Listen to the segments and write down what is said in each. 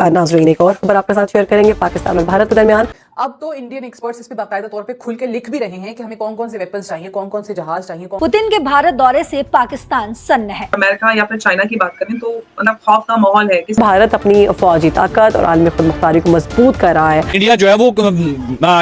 नाज़रीन, एक और खबर आपके साथ शेयर करेंगे। पाकिस्तान और भारत के दरमियान अब तो इंडियन एक्सपर्ट्स इस पे बाकायदा तौर पे खुल के लिख भी रहे हैं कि हमें कौन कौन से वेपन्स चाहिए, कौन कौन से जहाज चाहिए। पुतिन के भारत दौरे से पाकिस्तान सन्न है। अमेरिका या फिर चाइना की बात करें तो मतलब खौफ का माहौल है कि भारत अपनी फौजी ताकत और आलमी खुद मुख्तारी को मजबूत कर रहा है। इंडिया जो है वो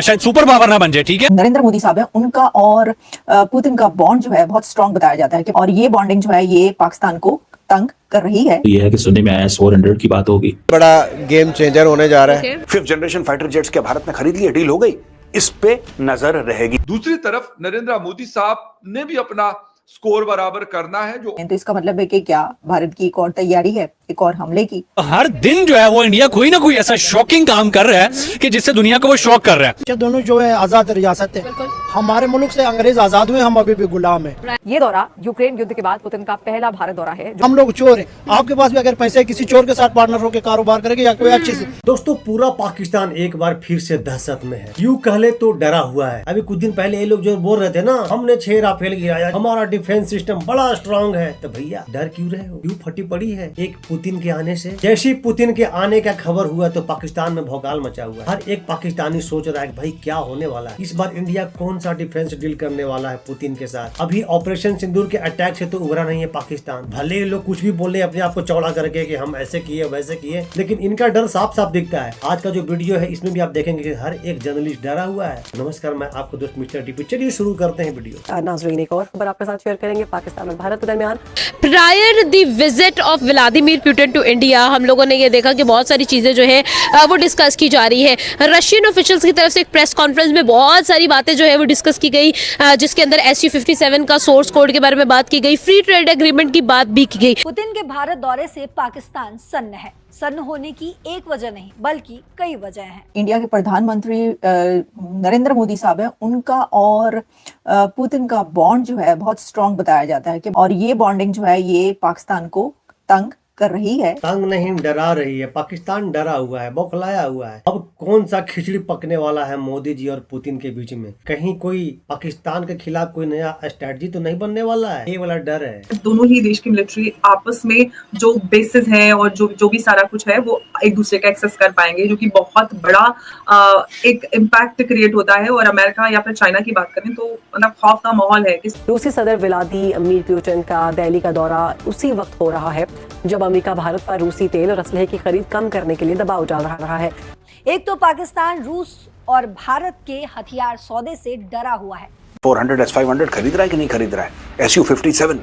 शायद सुपर पावर ना बन जाए। ठीक है, नरेंद्र मोदी साहब है, उनका और पुतिन का बॉन्ड जो है बहुत स्ट्रॉन्ग बताया जाता है कि और ये बॉन्डिंग जो है ये पाकिस्तान को तंग कर रही है। ये है कि सुनने में आया 400 की बात होगी, बड़ा गेम चेंजर होने जा रहा है। 5th जनरेशन फाइटर जेट्स क्या भारत ने खरीद लिया, डील हो गई, इस पे नजर रहेगी। दूसरी तरफ नरेंद्र मोदी साहब ने भी अपना स्कोर बराबर करना है। जो तो इसका मतलब है कि क्या भारत की एक और तैयारी है एक और हमले की। हर दिन जो है वो इंडिया कोई ना कोई ऐसा शॉकिंग काम कर रहा है कि जिससे दुनिया को वो शॉक कर रहा है। दोनों जो है आजाद रियासत है, हमारे मुल्क से अंग्रेज आजाद हुए, हम अभी भी गुलाम है। ये दौरा यूक्रेन युद्ध के बाद पुतिन का पहला भारत दौरा है। हम लोग चोर हैं, आपके पास भी अगर पैसे किसी चोर के साथ पार्टनर होकर कारोबार करेंगे या कोई अच्छे से। दोस्तों, पूरा पाकिस्तान एक बार फिर से दहशत में है, यूं कह ले तो डरा हुआ है। अभी कुछ दिन पहले ये लोग जो बोल रहे थे ना, हमने 6 राफेल गिराया, हमारा डिफेंस सिस्टम बड़ा स्ट्रांग है, तो भैया डर क्यों रहे हो, क्यों फटी पड़ी है एक पुतिन के आने से। जैसी पुतिन के आने का खबर हुआ तो पाकिस्तान में भौकाल मचा हुआ है। हर एक पाकिस्तानी सोच रहा है कि भाई क्या होने वाला है, इस बार इंडिया कौन सा डिफेंस डील करने वाला है पुतिन के साथ। अभी ऑपरेशन सिंदूर के अटैक से तो उभरा नहीं है पाकिस्तान। भले लोग कुछ भी बोले अपने आप को चौड़ा करके कि हम ऐसे किए वैसे किए, लेकिन इनका डर साफ साफ दिखता है। आज का जो वीडियो है इसमें भी आप देखेंगे कि हर एक जर्नलिस्ट डरा हुआ है। नमस्कार, मैं आपको दोस्त मिस्टर टीपी। चलिए शुरू करते हैं वीडियो। नाज़रीन, एक और खबर आपके साथ शेयर करेंगे। पाकिस्तान और भारत के दरमियान prior the visit of Vladimir Putin to India हम लोगों ने ये देखा कि बहुत सारी चीज़ें जो है वो डिस्कस की जा रही है। रशियन ऑफिशियल्स की तरफ से एक प्रेस कॉन्फ्रेंस में बहुत सारी बातें जो है वो डिस्कस की गई, जिसके अंदर SU-57 का सोर्स कोड के बारे में बात की गई, फ्री ट्रेड एग्रीमेंट की बात भी की गई। पुतिन के भारत दौरे से पाकिस्तान सन्न है। सन्न होने की एक वजह नहीं बल्कि कई वजह हैं। इंडिया के प्रधानमंत्री नरेंद्र मोदी साहब है, उनका और पुतिन का बॉन्ड जो है बहुत स्ट्रॉन्ग बताया जाता है कि और ये बॉन्डिंग जो है ये पाकिस्तान को तंग कर रही है। तंग नहीं, डरा रही है। पाकिस्तान डरा हुआ है, बौखलाया हुआ है। अब कौन सा खिचड़ी पकने वाला है मोदी जी और पुतिन के बीच में? कहीं कोई पाकिस्तान के खिलाफ कोई नया स्ट्रेटजी तो नहीं बनने वाला है, ये वाला डर है। दोनों ही देश की मिलिट्री आपस में जो बेसिस हैं और जो भी सारा कुछ है वो एक दूसरे का एक्सेस कर पाएंगे, जो कि बहुत बड़ा एक इम्पैक्ट क्रिएट होता है। और अमेरिका या फिर चाइना की बात करें तो मतलब खौफ का माहौल है। रूसी सदर व्लादिमीर पुतिन का दिल्ली का दौरा उसी वक्त हो रहा है जब अमेरिका भारत पर रूसी तेल और असलहे की खरीद कम करने के लिए दबाव डाल रहा है। एक तो पाकिस्तान रूस और भारत के हथियार सौदे से डरा हुआ है। 400 S-500 खरीद रहा है कि नहीं खरीद रहा है? SU-57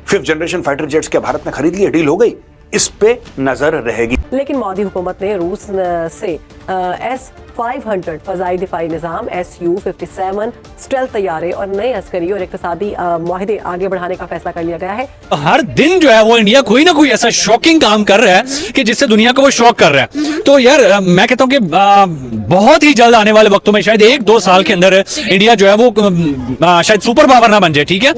5th generation fighter jets क्या भारत ने खरीद लिया, डील हो गई, इस पे नजर रहेगी। लेकिन मोदी हुकूमत ने रूस से S-500 फजाई दिफाई निजाम, SU-57 स्टेल्थ तैयारे और नए अस्करी और इक्तिसादी मुआहदे आगे बढ़ाने का फैसला कर लिया गया है। हर दिन जो है वो इंडिया कोई ना कोई ऐसा शॉकिंग काम कर रहा है कि जिससे दुनिया को वो शॉक कर रहा है। तो यार मैं कहता हूँ कि बहुत ही जल्द आने वाले वक्तों में शायद 1-2 साल के अंदर इंडिया जो है वो शायद सुपर पावर ना बन जाए। ठीक है,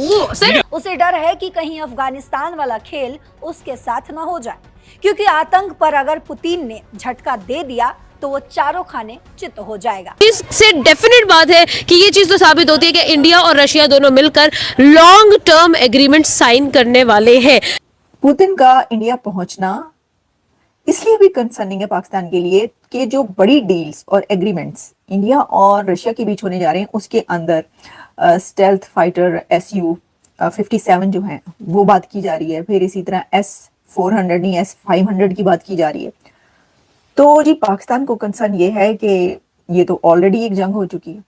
उसे डर है कि कहीं अफगानिस्तान वाला खेल उसके साथ ना हो जाए, क्योंकि आतंक पर अगर पुतिन ने झटका दे दिया तो वो चारों खाने चित हो जाएगा। इससे डेफिनेट बात है कि ये चीज तो साबित होती है कि इंडिया और रशिया दोनों मिलकर लॉन्ग टर्म एग्रीमेंट साइन करने वाले हैं। पुतिन का इंडिया पहुंचना इसलिए भी कंसर्निंग है पाकिस्तान के लिए कि जो बड़ी डील्स और एग्रीमेंट्स इंडिया और रशिया के बीच होने जा रहे हैं उसके अंदर स्टेल्थ फाइटर SU-57 जो है वो बात की जा रही है। फिर इसी तरह S-400 नहीं S-500 की बात की जा रही है। तो जी पाकिस्तान को कंसर्न ये है कि ये तो ऑलरेडी एक जंग हो चुकी है,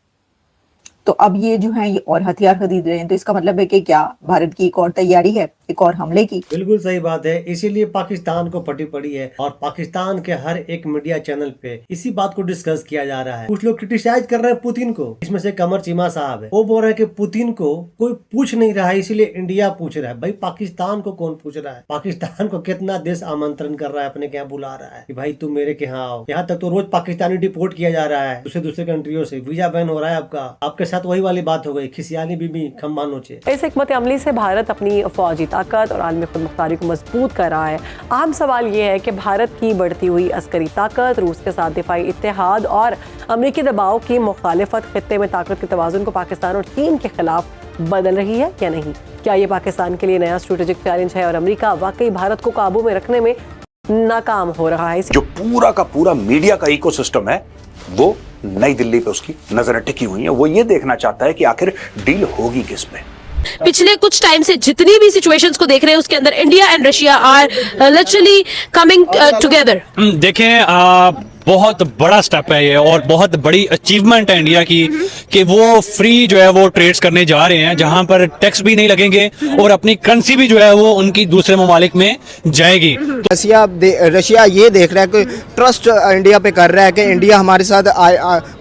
तो अब ये जो है ये और हथियार खरीद रहे हैं, तो इसका मतलब है कि क्या भारत की एक और तैयारी है एक और हमले की। बिल्कुल सही बात है, इसीलिए पाकिस्तान को फटी पड़ी है और पाकिस्तान के हर एक मीडिया चैनल पे इसी बात को डिस्कस किया जा रहा है। कुछ लोग क्रिटिसाइज कर रहे हैं पुतिन को, इसमें से कमर चीमा साहब है, वो बोल रहे हैं कि पुतिन को कोई पूछ नहीं रहा है, इसीलिए इंडिया पूछ रहा है। भाई पाकिस्तान को कौन पूछ रहा है? पाकिस्तान को कितना देश आमंत्रण कर रहा है, अपने क्या बुला रहा है कि भाई तुम मेरे के यहाँ आओ। यहाँ तक तो रोज पाकिस्तानी डिपोर्ट किया जा रहा है दूसरे कंट्रियों से, वीजा बैन हो रहा है आपका। आपके साथ वही वाली बात हो गई, खिसियानी बीबी खम्बा नोचे। इस हिकमत अमली से भारत अपनी फौजी ताकत और आलमी खुद मुख्तारी को मजबूत कर रहा है। अहम सवाल ये है कि भारत की बढ़ती हुई अस्करी ताकत, रूस के साथ दिफाई इत्तेहाद और अमरीकी दबाव की मुखालिफत खित्ते में ताकत के तवाज़ुन को पाकिस्तान और चीन के खिलाफ बदल रही है या नहीं? क्या ये पाकिस्तान के लिए नया स्ट्रेटेजिक चैलेंज है और अमरीका वाकई भारत को काबू में रखने में नाकाम हो रहा है। जो पूरा का पूरा मीडिया का इकोसिस्टम है वो नई दिल्ली पे उसकी नजरें टिकी हुई हैं। वो ये देखना चाहता है कि आखिर डील होगी किस पे। पिछले कुछ टाइम से जितनी भी सिचुएशंस को देख रहे हैं उसके अंदर India and Russia are literally coming together. देखें बहुत बड़ा स्टेप है ये और बहुत बड़ी अचीवमेंट है इंडिया की कि वो फ्री जो है वो ट्रेड्स करने जा रहे हैं, जहां पर टैक्स भी नहीं लगेंगे और अपनी करेंसी भी जो है वो उनकी दूसरे ममालिक में जाएगी। रशिया ये देख रहा है कि ट्रस्ट इंडिया पे कर रहा है कि इंडिया हमारे साथ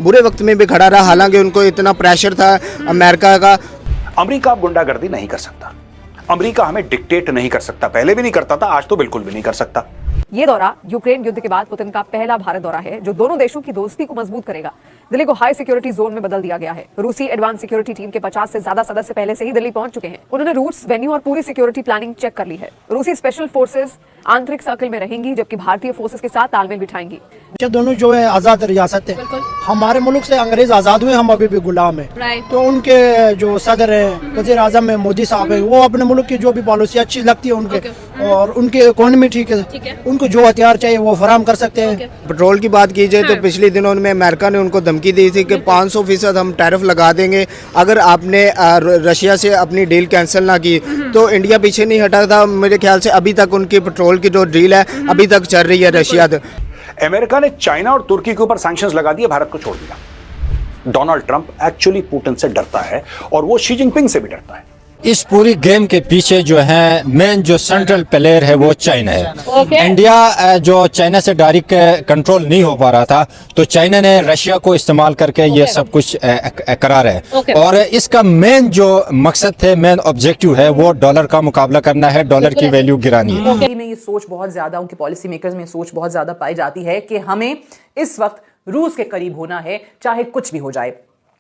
बुरे वक्त में भी खड़ा रहा, हालांकि उनको इतना प्रेशर था अमेरिका का। अमेरिका गुंडागर्दी नहीं कर सकता, अमेरिका हमें डिक्टेट नहीं कर सकता, पहले भी नहीं करता था, आज तो बिल्कुल भी नहीं कर सकता। ये दौरा यूक्रेन युद्ध के बाद पुतिन का पहला भारत दौरा है जो दोनों देशों की दोस्ती को मजबूत करेगा। दिल्ली को हाई सिक्योरिटी जोन में बदल दिया गया है। रूसी एडवांस सिक्योरिटी टीम के 50 से ज्यादा सदस्य पहले से ही दिल्ली पहुंच चुके हैं। उन्होंने रूट्स, वेन्यू और पूरी सिक्योरिटी प्लानिंग चेक कर ली है। रूसी स्पेशल फोर्सेस आंतरिक सर्कल में रहेंगी जबकि भारतीय फोर्सेस के साथ तालमेल बिठाएंगी। दोनों जो है आजाद रियासत है, हमारे मुल्क से अंग्रेज आजाद हुए, हम अभी भी गुलाम हैं। तो उनके जो सदर है, वजीर आजम है, मोदी साहब है, वो अपने मुल्क की जो भी पॉलिसी अच्छी लगती है उनके और उनकी इकोनॉमी ठीक है, उनको जो हथियार चाहिए वो फराहम कर सकते हैं। पेट्रोल की बात की जाए तो पिछले दिनों में अमेरिका ने उनको धमकी दी थी कि 500% हम टैरिफ लगा देंगे अगर आपने रशिया से अपनी डील कैंसिल ना की। तो इंडिया पीछे नहीं हटा था। मेरे ख्याल से अभी तक उनकी पेट्रोल की जो डील है अभी तक चल रही है रशिया। अमेरिका ने चाइना और तुर्की के ऊपर सैंक्शंस लगा दिए, भारत को छोड़ दिया। डोनाल्ड ट्रंप एक्चुअली पुतिन से डरता है और वो शी जिनपिंग से भी डरता है। इस पूरी गेम के पीछे जो है मेन जो सेंट्रल प्लेयर है वो चाइना है। इंडिया जो चाइना से डायरेक्ट कंट्रोल नहीं हो पा रहा था तो चाइना ने रशिया को इस्तेमाल करके ये सब कुछ करा रहा है। और इसका मेन जो मकसद थे, मेन ऑब्जेक्टिव है वो डॉलर का मुकाबला करना है, डॉलर की वैल्यू गिरानी है। में ये सोच बहुत ज्यादा, उनके पॉलिसी मेकर्स में सोच बहुत ज्यादा पाई जाती है कि हमें इस वक्त रूस के करीब होना है, चाहे कुछ भी हो जाए।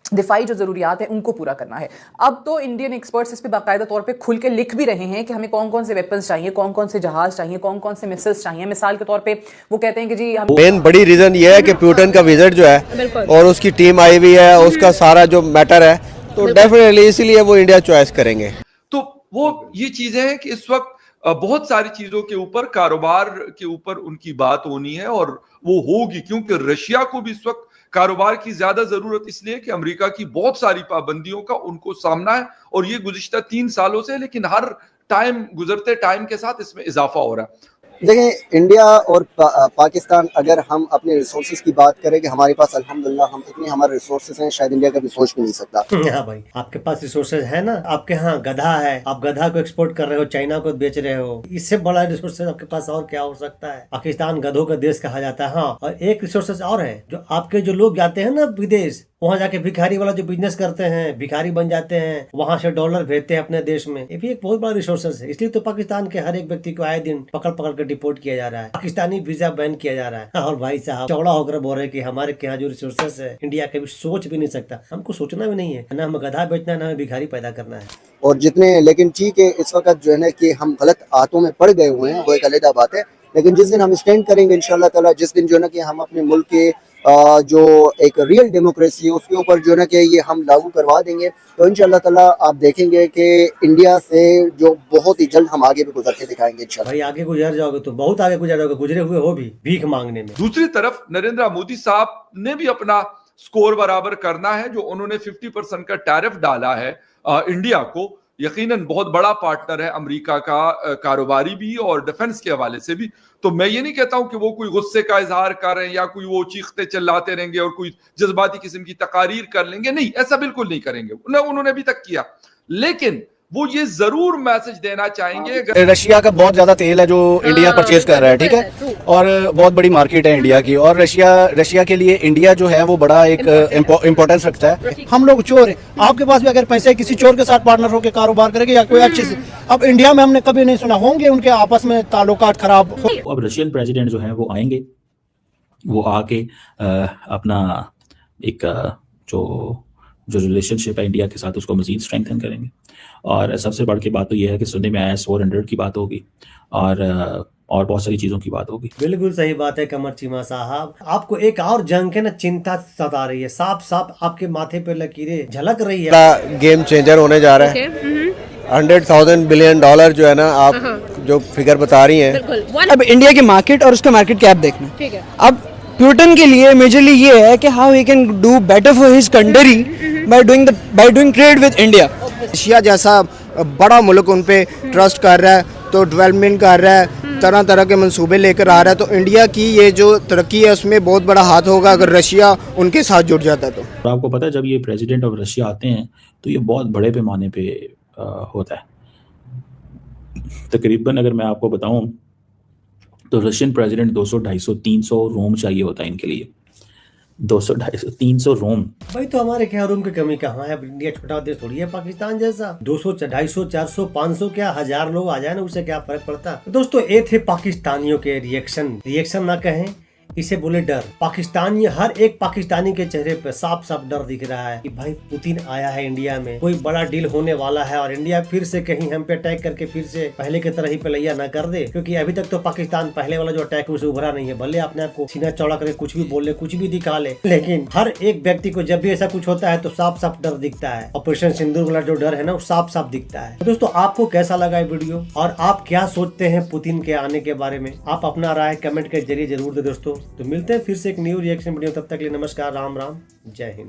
दिफाई जो जरूरियात है उनको पूरा करना है। अब तो इंडियन एक्सपर्ट्स इस पे बाकायदा तौर पे खुल के लिख भी रहे हैं कि हमें कौन कौन से वेपन्स चाहिए, कौन कौन से जहाज चाहिए, कौन कौन से मिसाइल्स चाहिए। मिसाल के तौर पे वो कहते हैं कि जी हम मेन बड़ी रीजन ये है कि पुतिन का विजिट जो है और उसकी टीम आई हुई है, उसका सारा जो मैटर है, तो डेफिनेटली इसीलिए वो इंडिया चॉइस करेंगे। तो वो ये चीजें हैं कि इस वक्त बहुत सारी चीजों के ऊपर, कारोबार के ऊपर उनकी बात होनी है और वो होगी, क्योंकि रशिया को भी इस वक्त कारोबार की ज्यादा जरूरत इसलिए कि अमेरिका की बहुत सारी पाबंदियों का उनको सामना है और ये गुज़िश्ता 3 सालों से, लेकिन हर टाइम गुजरते टाइम के साथ इसमें इजाफा हो रहा है। देखिए, इंडिया और पाकिस्तान, अगर हम अपने रिसोर्सेज की बात करें कि हमारे पास अल्हम्दुलिल्लाह हम इतने हमारे रिसोर्सेज हैं, शायद इंडिया कभी सोच भी नहीं सकता। हाँ भाई, आपके पास रिसोर्सेज है ना, आपके यहाँ गधा है, आप गधा को एक्सपोर्ट कर रहे हो, चाइना को बेच रहे हो, इससे बड़ा रिसोर्सेज आपके पास और क्या हो सकता है। पाकिस्तान गधों का देश कहा जाता है। हाँ, और एक रिसोर्सेज और है, जो आपके जो लोग जाते हैं ना विदेश, वहाँ जाके भिखारी वाला जो बिजनेस करते हैं, भिखारी बन जाते हैं, वहाँ से डॉलर भेजते हैं अपने देश में, ये भी एक बहुत बड़ा रिसोर्सेज है। इसलिए तो पाकिस्तान के हर एक व्यक्ति को आए दिन पकड़ पकड़ कर डिपोर्ट किया जा रहा है, पाकिस्तानी वीजा बैन किया जा रहा है। और भाई साहब चौड़ा होकर बोल रहे कि हमारे यहाँ जो रिसोर्सेज है इंडिया कभी सोच भी नहीं सकता। हमको सोचना भी नहीं है ना, हमें गधा बेचना है, ना हमें भिखारी पैदा करना है। और जितने, लेकिन ठीक है, इस वक्त जो है ना कि हम गलत हाथों में पड़ गए हुए हैं, वो एक अलग बात है। लेकिन जिस दिन हम स्टैंड करेंगे इंशाल्लाह ताला, जिस दिन जो है ना कि हम अपने मुल्क के जो एक रियल डेमोक्रेसी है उसके ऊपर जो है ना कि ये हम लागू करवा देंगे, तो इंशाल्लाह ताला आप देखेंगे कि इंडिया से जो बहुत ही जल्द हम आगे भी गुजर के दिखाएंगे इंशाल्लाह। भाई आगे गुजर जाओगे तो बहुत आगे गुजर जाओगे, गुजरे हुए हो भी भीख मांगने में। दूसरी तरफ नरेंद्र मोदी साहब ने भी अपना स्कोर बराबर करना है। जो उन्होंने 50% का टैरिफ डाला है इंडिया को, यकीनन बहुत बड़ा पार्टनर है अमेरिका का, कारोबारी भी और डिफेंस के हवाले से भी। तो मैं ये नहीं कहता हूं कि वो कोई गुस्से का इजहार कर रहे हैं या कोई वो चीखते चिल्लाते रहेंगे और कोई जज्बाती किस्म की तकारीर कर लेंगे, नहीं, ऐसा बिल्कुल नहीं करेंगे। उन्होंने अभी तक किया, लेकिन वो ये जरूर मैसेज देना चाहेंगे। रशिया का बहुत ज्यादा तेल है जो इंडिया परचेज कर रहा है, ठीक है, और बहुत बड़ी मार्केट है इंडिया की, और रशिया के लिए इंडिया जो है वो बड़ा एक इम्पोर्टेंस रखता है। हम लोग चोर हैं, आपके पास भी अगर पैसे किसी चोर के साथ पार्टनर होकर कारोबार करेंगे या कोई अच्छे से, अब इंडिया में हमने कभी नहीं सुना होंगे उनके आपस में ताल्लुकात खराब हो। अब रशियन प्रेसिडेंट जो है वो आएंगे, वो आके अपना एक जो रिलेशनशिप है इंडिया के साथ उसको मजीद स्ट्रेंथन करेंगे। और सबसे बड़ की बात तो यह है कि सुनने में आया 400 की बात होगी और बहुत सारी चीजों की बात होगी। बिल्कुल सही बात है कमर चीमा साहब, आपको एक और जंग के ना चिंता सता रही है, साफ साफ आपके माथे पे लकीरें झलक रही है। गेम चेंजर होने जा रहा है। $100,000 बिलियन जो है ना, आप जो फिगर बता रही हैं। बिल्कुल अब इंडिया की मार्केट और उसका मार्केट कैप देखना। ठीक है। अब प्यूटन के लिए मेजरली ये है कि how he can do better for his country by doing trade with India. Russia जैसा बड़ा मुल्क उन पे ट्रस्ट कर रहा है, तो डेवलपमेंट कर रहा है, तरह तरह के मंसूबे लेकर आ रहा है, तो इंडिया की ये जो तरक्की है उसमें बहुत बड़ा हाथ होगा अगर रशिया उनके साथ जुड़ जाता है। तो आपको पता है जब ये प्रेसिडेंट ऑफ रशिया आते हैं तो ये बहुत बड़े पैमाने पे होता है। तकरीबन अगर मैं आपको बताऊं तो रशियन प्रेसिडेंट 200, 250, 300 रोम चाहिए होता है इनके लिए। 200, 250, 300 रोम। भाई तो हमारे क्या रूम की कमी कहाँ है? इंडिया छोटा देश थोड़ी है पाकिस्तान जैसा। 200, 250, 400, 500 क्या 1000 लोग आ जाए ना, उससे क्या फर्क पड़ता। तो दोस्तों ये थे पाकिस्तानियों के रिएक्शन ना कहें, इसे बोले डर। पाकिस्तानी, हर एक पाकिस्तानी के चेहरे पे साफ साफ डर दिख रहा है कि भाई पुतिन आया है इंडिया में, कोई बड़ा डील होने वाला है और इंडिया फिर से कहीं हम पे अटैक करके फिर से पहले की तरह ही पलैया न कर दे। क्योंकि अभी तक तो पाकिस्तान पहले वाला जो अटैक उसे उभरा नहीं है। भले अपने आप को सीना चौड़ा करके कुछ भी बोले, कुछ भी दिखा ले, लेकिन हर एक व्यक्ति को जब भी ऐसा कुछ होता है तो साफ साफ डर दिखता है। ऑपरेशन सिंदूर वाला जो डर है ना, वो साफ साफ दिखता है। तो दोस्तों आपको कैसा लगा ये वीडियो और आप क्या सोचते हैं पुतिन के आने के बारे में? आप अपना राय कमेंट के जरिए जरूर दे दोस्तों। तो मिलते हैं फिर से एक न्यू रिएक्शन वीडियो, तब तक के लिए नमस्कार, राम राम, जय हिंद।